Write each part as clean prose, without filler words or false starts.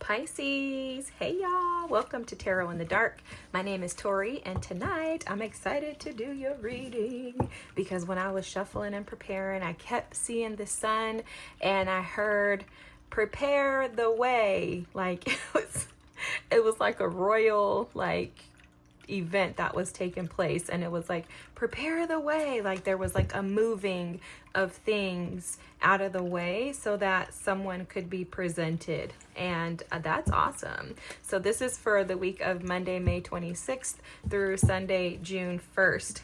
Pisces, hey y'all, welcome to Tarot in the Dark. My name is Tori, and tonight I'm excited to do your reading because when I was shuffling and preparing, I kept seeing the sun and I heard prepare the way. Like it was like a royal event that was taking place, and it was like prepare the way, like there was like a moving of things out of the way so that someone could be presented, and that's awesome. So this is for the week of Monday, May 26th through Sunday, June 1st.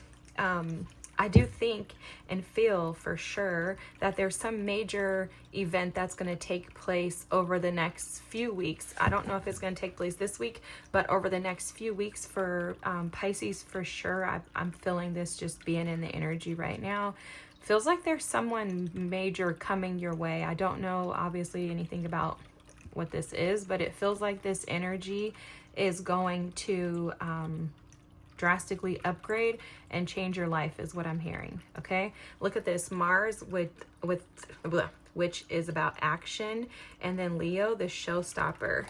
I do think and feel for sure that there's some major event that's going to take place over the next few weeks. I don't know if it's going to take place this week, but over the next few weeks for Pisces for sure. I'm feeling this just being in the energy right now. Feels like there's someone major coming your way. I don't know obviously anything about what this is, but it feels like this energy is going to drastically upgrade and change your life is what I'm hearing. Okay, look at this. Mars which is about action, and then Leo, the showstopper.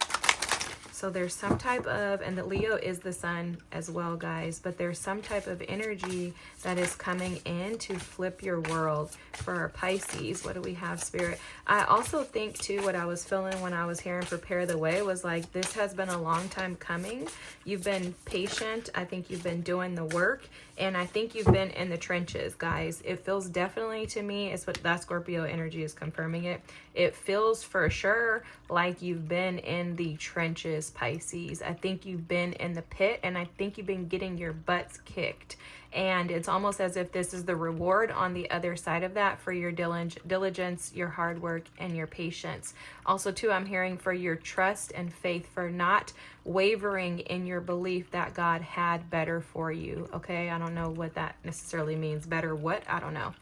So there's some type of, and the Leo is the sun as well, guys, but there's some type of energy that is coming in to flip your world for our Pisces. What do we have, Spirit? I also think too, what I was feeling when I was hearing prepare the way was like, this has been a long time coming. You've been patient. I think you've been doing the work, and I think you've been in the trenches, guys. It feels definitely to me, it's what that Scorpio energy is confirming it. It feels for sure like you've been in the trenches, Pisces. I think you've been in the pit, and I think you've been getting your butts kicked. And it's almost as if this is the reward on the other side of that for your diligence, your hard work, and your patience. Also, too, I'm hearing for your trust and faith, for not wavering in your belief that God had better for you. Okay, I don't know what that necessarily means. Better what? I don't know.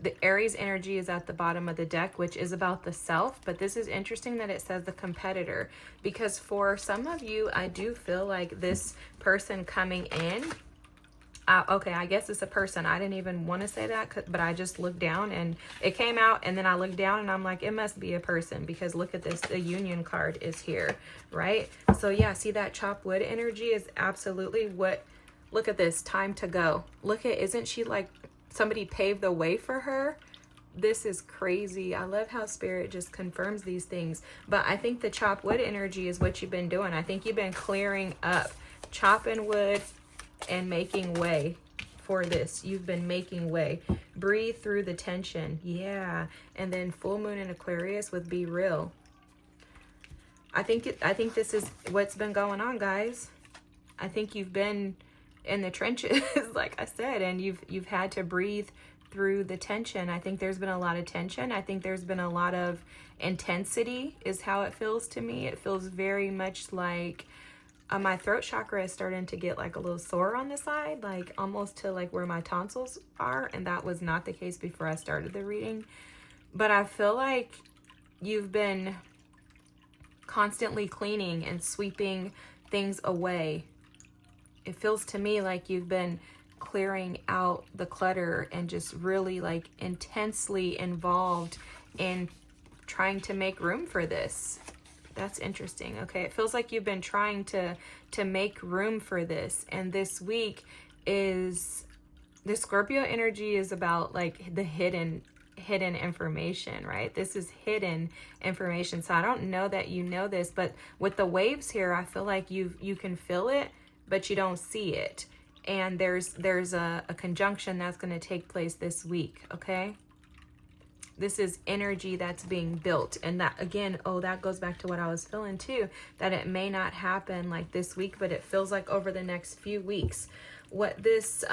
The Aries energy is at the bottom of the deck, which is about the self, but this is interesting that it says the competitor, because for some of you, I do feel like this person coming in, okay, I guess it's a person. I didn't even want to say that, but I just looked down and it came out, and then I looked down and I'm like, it must be a person, because look at this, the union card is here, right? So yeah, see that chopped wood energy is absolutely what, look at this, time to go. Look at, isn't she like, somebody paved the way for her? This is crazy. I love how Spirit just confirms these things. But I think the chop wood energy is what you've been doing. I think you've been clearing up, chopping wood and making way for this. You've been making way. Breathe through the tension. Yeah. And then full moon in Aquarius with Be Real. I think this is what's been going on, guys. I think you've been in the trenches, like I said, and you've had to breathe through the tension. I think there's been a lot of tension. I think there's been a lot of intensity is how it feels to me. It feels very much like my throat chakra is starting to get like a little sore on the side, like almost to like where my tonsils are, and that was not the case before I started the reading. But I feel like you've been constantly cleaning and sweeping things away. It feels to me like you've been clearing out the clutter and just really like intensely involved in trying to make room for this. That's interesting. Okay, it feels like you've been trying to make room for this. And this week is, the Scorpio energy is about like the hidden information, right? This is hidden information. So I don't know that you know this, but with the waves here, I feel like you can feel it, but you don't see it. And there's a conjunction that's going to take place this week, okay? This is energy that's being built. And that, again, oh, that goes back to what I was feeling too, that it may not happen like this week, but it feels like over the next few weeks. What this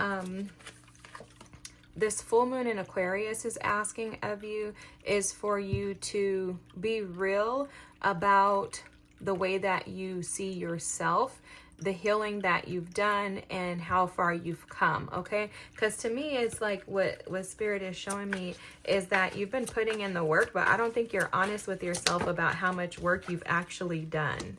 this full moon in Aquarius is asking of you is for you to be real about the way that you see yourself, the healing that you've done, and how far you've come, okay? Because to me, it's like what Spirit is showing me is that you've been putting in the work, but I don't think you're honest with yourself about how much work you've actually done,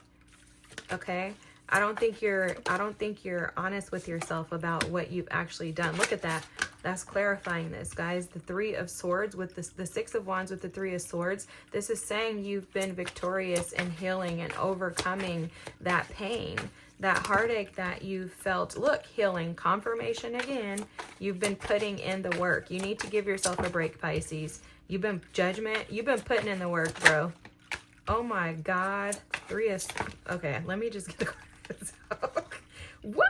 okay? I don't think you're honest with yourself about what you've actually done. Look at that. That's clarifying this, guys. The Three of Swords with the Six of Wands with the Three of Swords. This is saying you've been victorious in healing and overcoming that pain, that heartache that you felt. Look, healing, confirmation again. You've been putting in the work. You need to give yourself a break, Pisces. You've been You've been putting in the work, bro. Oh my God. Okay, let me just get the cards out. What?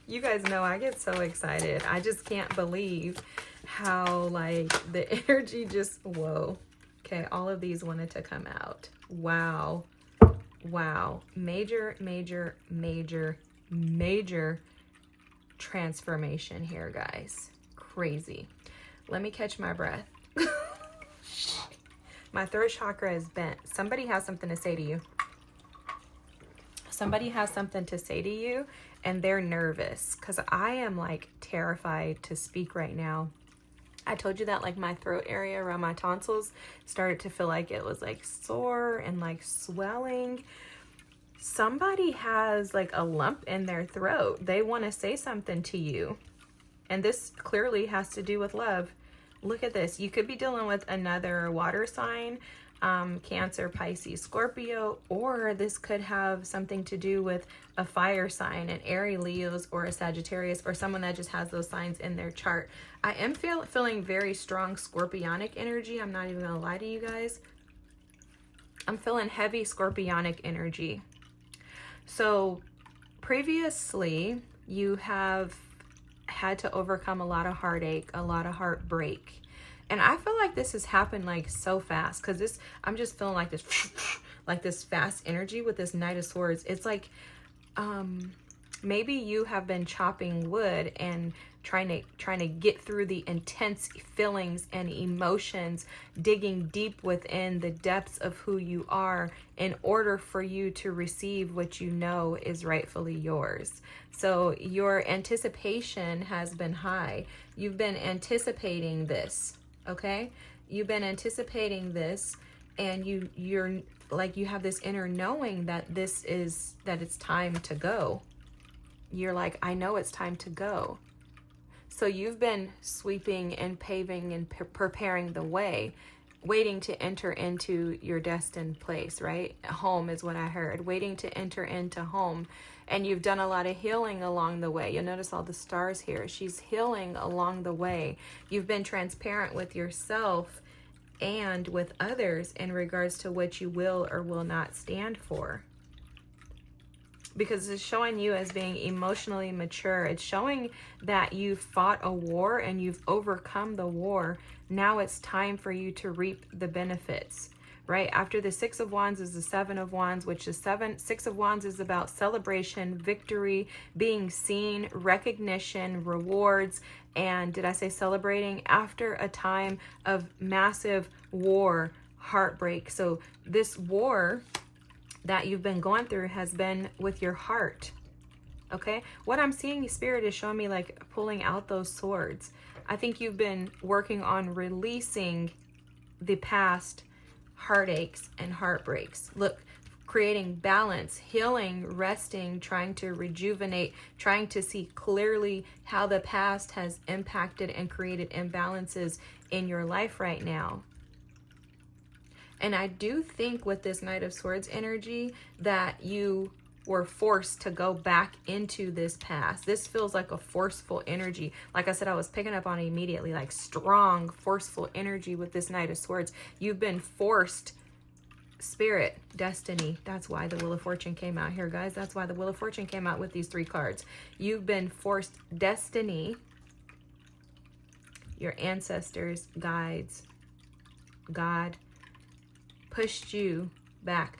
You guys know I get so excited. I just can't believe how, like, the energy just, whoa. Okay, all of these wanted to come out. Wow. Wow. Major, major, major, major transformation here, guys. Crazy. Let me catch my breath. My throat chakra is bent. Somebody has something to say to you. Somebody has something to say to you and they're nervous, because I am like terrified to speak right now. I told you that like my throat area around my tonsils started to feel like it was like sore and like swelling. Somebody has like a lump in their throat. They want to say something to you. And this clearly has to do with love. Look at this. You could be dealing with another water sign, Cancer, Pisces, Scorpio, or this could have something to do with a fire sign, an Aries, Leos, or a Sagittarius, or someone that just has those signs in their chart. I am feeling very strong scorpionic energy. I'm not even gonna lie to you guys. I'm feeling heavy scorpionic energy. So previously you have had to overcome a lot of heartache, a lot of heartbreak. And I feel like this has happened like so fast, because I'm just feeling like this fast energy with this Knight of Swords. It's like maybe you have been chopping wood and trying to get through the intense feelings and emotions, digging deep within the depths of who you are in order for you to receive what you know is rightfully yours. So your anticipation has been high. You've been anticipating this, okay? You've been anticipating this, and you're like, you have this inner knowing that it's time to go. You're like, I know it's time to go. So you've been sweeping and paving and preparing the way, waiting to enter into your destined place, right? Home is what I heard. Waiting to enter into home. And you've done a lot of healing along the way. You'll notice all the stars here. She's healing along the way. You've been transparent with yourself and with others in regards to what you will or will not stand for. Because it's showing you as being emotionally mature. It's showing that you've fought a war and you've overcome the war. Now it's time for you to reap the benefits, right? After the Six of Wands is the Seven of Wands, which is Six of Wands is about celebration, victory, being seen, recognition, rewards, and did I say celebrating? After a time of massive war, heartbreak. So this war that you've been going through has been with your heart, okay? What I'm seeing, Spirit is showing me like pulling out those swords. I think you've been working on releasing the past heartaches and heartbreaks. Look, creating balance, healing, resting, trying to rejuvenate, trying to see clearly how the past has impacted and created imbalances in your life right now. And I do think with this Knight of Swords energy that you were forced to go back into this past. This feels like a forceful energy. Like I said, I was picking up on it immediately, like strong, forceful energy with this Knight of Swords. You've been forced, Spirit, destiny. That's why the Wheel of Fortune came out here, guys. That's why the Wheel of Fortune came out with these three cards. You've been forced, destiny, your ancestors, guides, God, pushed you back,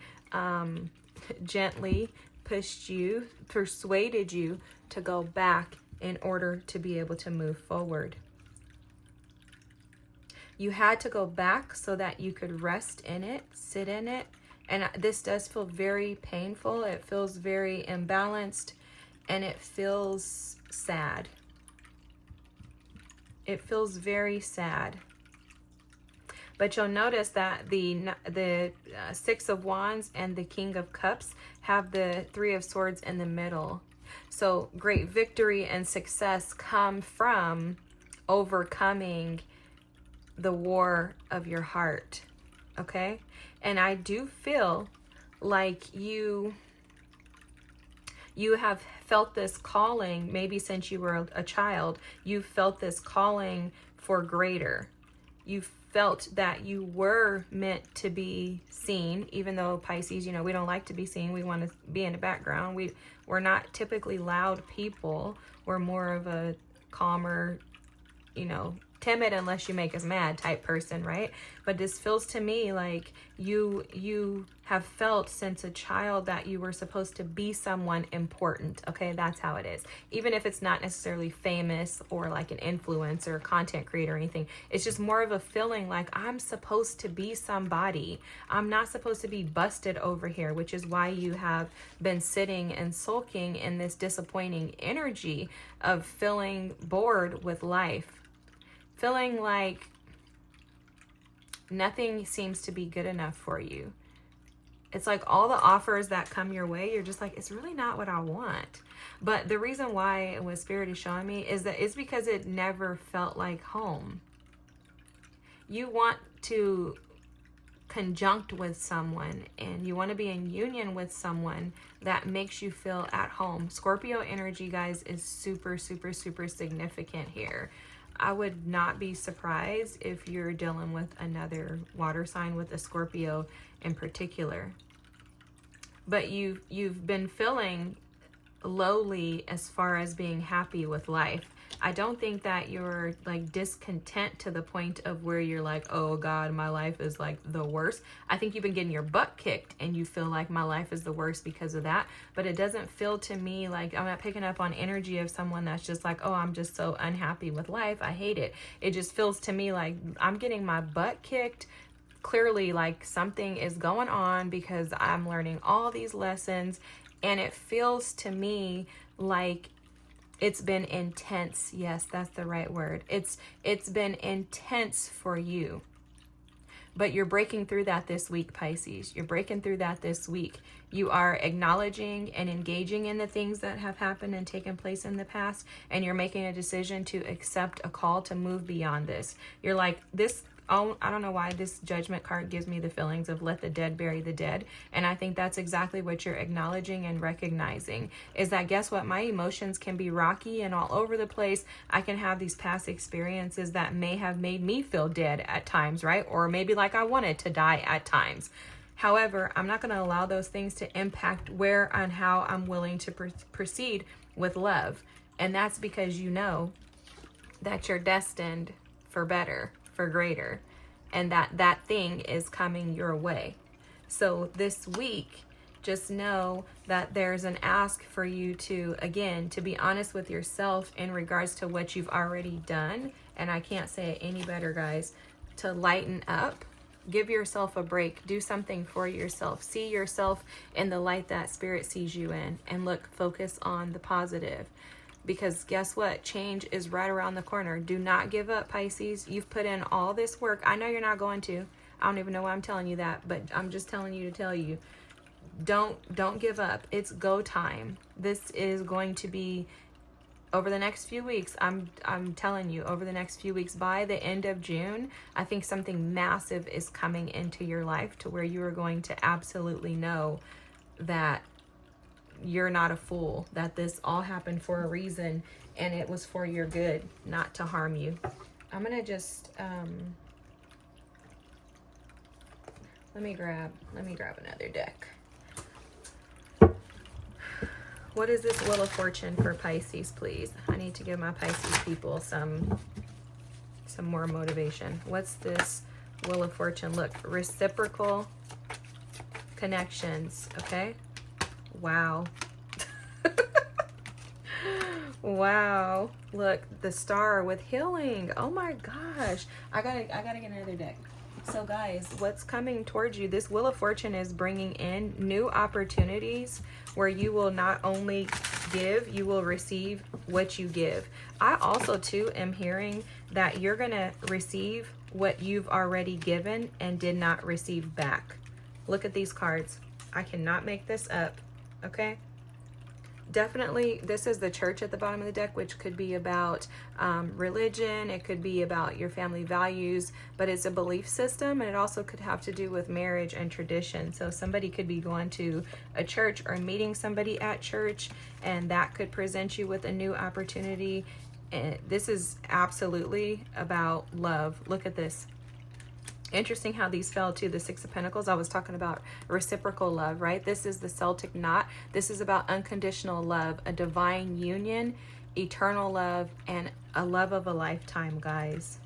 gently pushed you, persuaded you to go back in order to be able to move forward. You had to go back so that you could rest in it, sit in it. And this does feel very painful. It feels very imbalanced, and it feels sad. It feels very sad. But you'll notice that the Six of Wands and the King of Cups have the Three of Swords in the middle. So great victory and success come from overcoming the war of your heart, okay? And I do feel like you have felt this calling, maybe since you were a child. You felt this calling for greater. You felt that you were meant to be seen, even though Pisces, we don't like to be seen. We want to be in the background. We're not typically loud people. We're more of a calmer, timid unless you make us mad type person, right? But this feels to me like you have felt since a child that you were supposed to be someone important, okay? That's how it is. Even if it's not necessarily famous or like an influencer, content creator or anything, it's just more of a feeling like I'm supposed to be somebody. I'm not supposed to be busted over here, which is why you have been sitting and sulking in this disappointing energy of feeling bored with life. Feeling like nothing seems to be good enough for you. It's like all the offers that come your way, you're just like, it's really not what I want. But the reason why what Spirit is showing me is that it's because it never felt like home. You want to conjunct with someone and you want to be in union with someone that makes you feel at home. Scorpio energy, guys, is super, super, super significant here. I would not be surprised if you're dealing with another water sign with a Scorpio in particular. But you've been feeling lowly as far as being happy with life. I don't think that you're like discontent to the point of where you're like, oh God, my life is like the worst. I think you've been getting your butt kicked and you feel like my life is the worst because of that. But it doesn't feel to me like, I'm not picking up on energy of someone that's just like, oh, I'm just so unhappy with life. I hate it. It just feels to me like I'm getting my butt kicked. Clearly, like something is going on because I'm learning all these lessons. And it feels to me like it's been intense. Yes, that's the right word. It's been intense for you. But you're breaking through that this week, Pisces. You're breaking through that this week. You are acknowledging and engaging in the things that have happened and taken place in the past. And you're making a decision to accept a call to move beyond this. You're like, this. Oh, I don't know why this Judgment card gives me the feelings of let the dead bury the dead. And I think that's exactly what you're acknowledging and recognizing is that, guess what? My emotions can be rocky and all over the place. I can have these past experiences that may have made me feel dead at times, right? Or maybe like I wanted to die at times. However, I'm not going to allow those things to impact where and how I'm willing to proceed with love. And that's because you know that you're destined for better, for greater, and that thing is coming your way. So this week, just know that there's an ask for you to, again, to be honest with yourself in regards to what you've already done. And I can't say it any better, guys, to lighten up. Give yourself a break. Do something for yourself. See yourself in the light that Spirit sees you in. And look, focus on the positive. Because guess what? Change is right around the corner. Do not give up, Pisces. You've put in all this work. I know you're not going to. I don't even know why I'm telling you that, but I'm just telling you to tell you. Don't give up. It's go time. This is going to be over the next few weeks. I'm telling you, over the next few weeks, by the end of June, I think something massive is coming into your life to where you are going to absolutely know that you're not a fool, that this all happened for a reason and it was for your good, not to harm you. I'm gonna just let me grab another deck. What is this Wheel of Fortune for Pisces, please? I need to give my Pisces people some more motivation. What's this Wheel of Fortune? Look, reciprocal connections, okay? Wow. Wow. Look, the star with healing. Oh my gosh. I gotta get another deck. So guys, what's coming towards you? This Wheel of Fortune is bringing in new opportunities where you will not only give, you will receive what you give. I also too am hearing that you're gonna receive what you've already given and did not receive back. Look at these cards. I cannot make this up. Okay, definitely, this is the church at the bottom of the deck, which could be about religion. It could be about your family values, but it's a belief system, and it also could have to do with marriage and tradition. So somebody could be going to a church or meeting somebody at church, and that could present you with a new opportunity. And this is absolutely about love. Look at this. Interesting how these fell to the Six of Pentacles. I was talking about reciprocal love, right? This is the Celtic knot. This is about unconditional love, a divine union, eternal love, and a love of a lifetime, guys.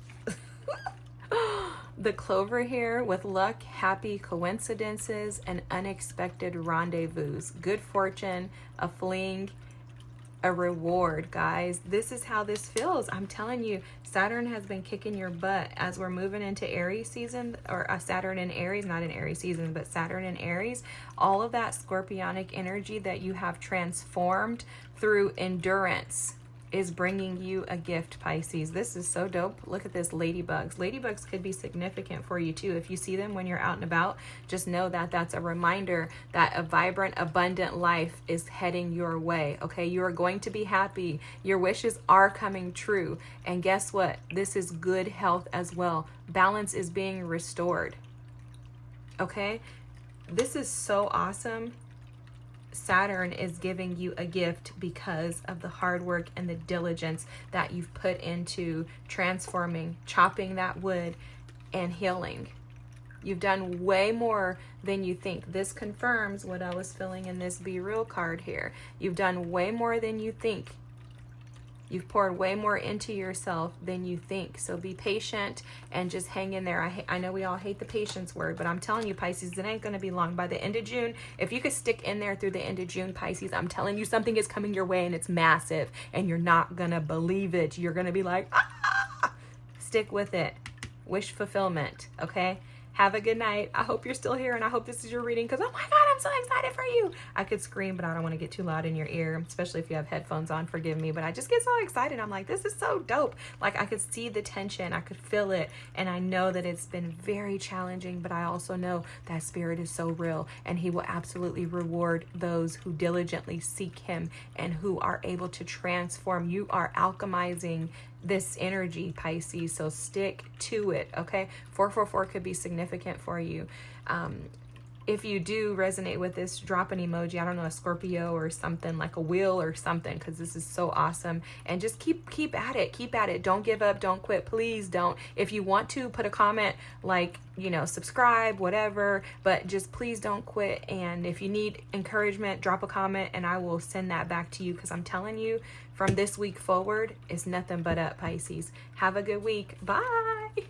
The clover here with luck, happy coincidences, and unexpected rendezvous, good fortune, a fling, a reward, guys. This is how this feels. I'm telling you, Saturn has been kicking your butt as we're moving into Aries season, or Saturn in Aries, not in Aries season, but Saturn in Aries. All of that scorpionic energy that you have transformed through endurance is bringing you a gift, Pisces. This is so dope. Look at this, ladybugs. Ladybugs could be significant for you too. If you see them when you're out and about, just know that that's a reminder that a vibrant, abundant life is heading your way. Okay, you are going to be happy. Your wishes are coming true. And guess what? This is good health as well. Balance is being restored. Okay, this is so awesome. Saturn is giving you a gift because of the hard work and the diligence that you've put into transforming, chopping that wood, and healing. You've done way more than you think. This confirms what I was feeling in this Be Real card here. You've done way more than you think. You've poured way more into yourself than you think. So be patient and just hang in there. I know we all hate the patience word, but I'm telling you, Pisces, it ain't going to be long. By the end of June, if you could stick in there through the end of June, Pisces, I'm telling you, something is coming your way and it's massive and you're not going to believe it. You're going to be like, ah! Stick with it. Wish fulfillment, okay? Have a good night. I hope you're still here, and I hope this is your reading because, oh my God, I'm so excited for you. I could scream, but I don't want to get too loud in your ear, especially if you have headphones on. Forgive me, but I just get so excited. I'm like, this is so dope. Like, I could see the tension. I could feel it, and I know that it's been very challenging, but I also know that Spirit is so real, and He will absolutely reward those who diligently seek Him and who are able to transform. You are alchemizing this energy, Pisces, so stick to it, okay? 444 could be significant for you. If you do resonate with this, drop an emoji. I don't know, a Scorpio or something, like a wheel or something, because this is so awesome. And just keep at it. Keep at it. Don't give up. Don't quit. Please don't. If you want to, put a comment like, you know, subscribe, whatever, but just please don't quit. And if you need encouragement, drop a comment and I will send that back to you, because I'm telling you, from this week forward, it's nothing but up, Pisces. Have a good week. Bye.